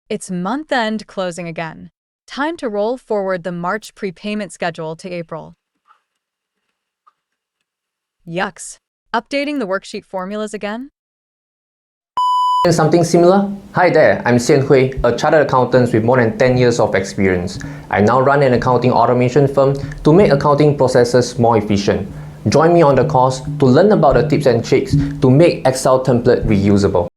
It's month-end closing again. Time to roll forward the March prepayment schedule to April. Yucks. Updating the worksheet formulas again? Something similar? Hi there, I'm Xian Hui, a chartered accountant with more than 10 years of experience. I now run an accounting automation firm to make accounting processes more efficient. Join me on the course to learn about the tips and tricks to make Excel template reusable.